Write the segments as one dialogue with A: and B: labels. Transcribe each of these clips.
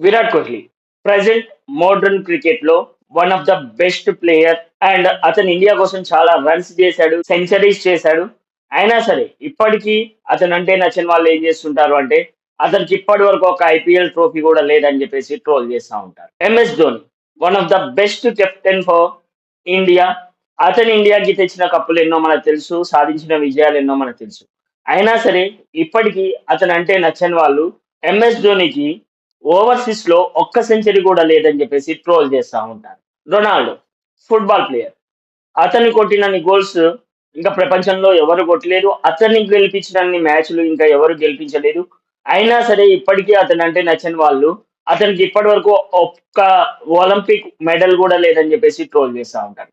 A: Virat Kohli present modern cricket లో one of the best player and అతను India కోసం చాలా రన్స్ చేశాడు, సెంచరీస్ చేశాడు. అయినా సరే ఇప్పటికీ అతను అంటే నచ్చిన వాళ్ళు ఏం చేస్తుంటారు అంటే అతనికి ఇప్పటి వరకు ఒక ఐపీఎల్ ట్రోఫీ కూడా లేదని చెప్పేసి ట్రోల్ చేస్తూ ఉంటారు. MS Dhoni one of the best captain for India. అతను ఇండియాకి తెచ్చిన కప్పులు ఎన్నో మనకు తెలుసు, సాధించిన విజయాలు ఎన్నో మనకు తెలుసు. అయినా సరే ఇప్పటికీ అతను అంటే నచ్చని వాళ్ళు ఎంఎస్ ధోనికి ఓవర్సీస్ లో ఒక్క సెంచరీ కూడా లేదని చెప్పేసి ట్రోల్ చేస్తా ఉంటారు. రొనాల్డో ఫుట్బాల్ ప్లేయర్, అతన్ని కొట్టినన్ని గోల్స్ ఇంకా ప్రపంచంలో ఎవరు కొట్టలేదు. అతన్ని గెలిపించినన్ని మ్యాచ్లు ఇంకా ఎవరు గెలిపించలేదు. అయినా సరే ఇప్పటికీ అతను అంటే నచ్చని వాళ్ళు అతనికి ఇప్పటి వరకు ఒక్క ఒలింపిక్ మెడల్ కూడా లేదని చెప్పేసి ట్రోల్ చేస్తా ఉంటారు.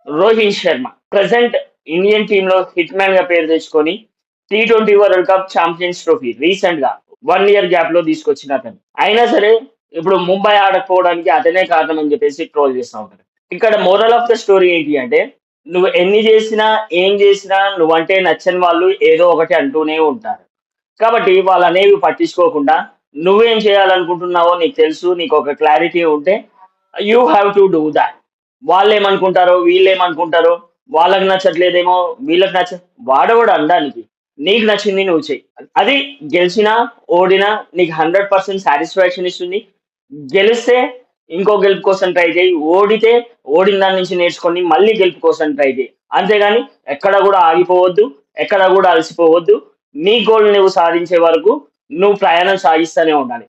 A: Rohit Sharma present Indian team లో హిట్ మ్యాన్ గా పేరు తెచ్చుకొని T20 world cup champions trophy recent గా 1 ఇయర్ గ్యాప్ లో తీసుకొచ్చిన అతను. అయినా సరే ఇప్పుడు ముంబై ఆడకపోవడానికి అతనే కారణం అని చెప్పేసి ట్రోల్ చేస్తా ఉంటారు. ఇక్కడ మోరల్ ఆఫ్ ద స్టోరీ ఏంటి అంటే నువ్వు ఎన్ని చేసినా ఏం చేసినా నువ్వంటే నచ్చని వాళ్ళు ఏదో ఒకటి అంటూనే ఉంటారు. కాబట్టి వాళ్ళు అనేవి పట్టించుకోకుండా నువ్వేం చేయాలనుకుంటున్నావో నీకు తెలుసు, నీకు ఒక క్లారిటీ ఉంటే you have to do that. వాళ్ళేమనుకుంటారో వీళ్ళేమనుకుంటారో, వాళ్ళకి నచ్చట్లేదేమో వీళ్ళకి వాడవాడు అనడానికి. నీకు నచ్చింది నువ్వు చెయ్యి. అది గెలిచినా ఓడినా నీకు 100% సాటిస్ఫాక్షన్ ఇస్తుంది. గెలిస్తే ఇంకో గెలుపు కోసం ట్రై చేయి. ఓడితే ఓడిన దాని నుంచి నేర్చుకొని మళ్ళీ గెలుపు కోసం ట్రై చేయి. అంతేగాని ఎక్కడ కూడా ఆగిపోవద్దు, ఎక్కడ కూడా అలసిపోవద్దు. నీ గోల్ నువ్వు సాధించే వరకు నువ్వు ప్రయాణం సాగిస్తూనే ఉండాలి.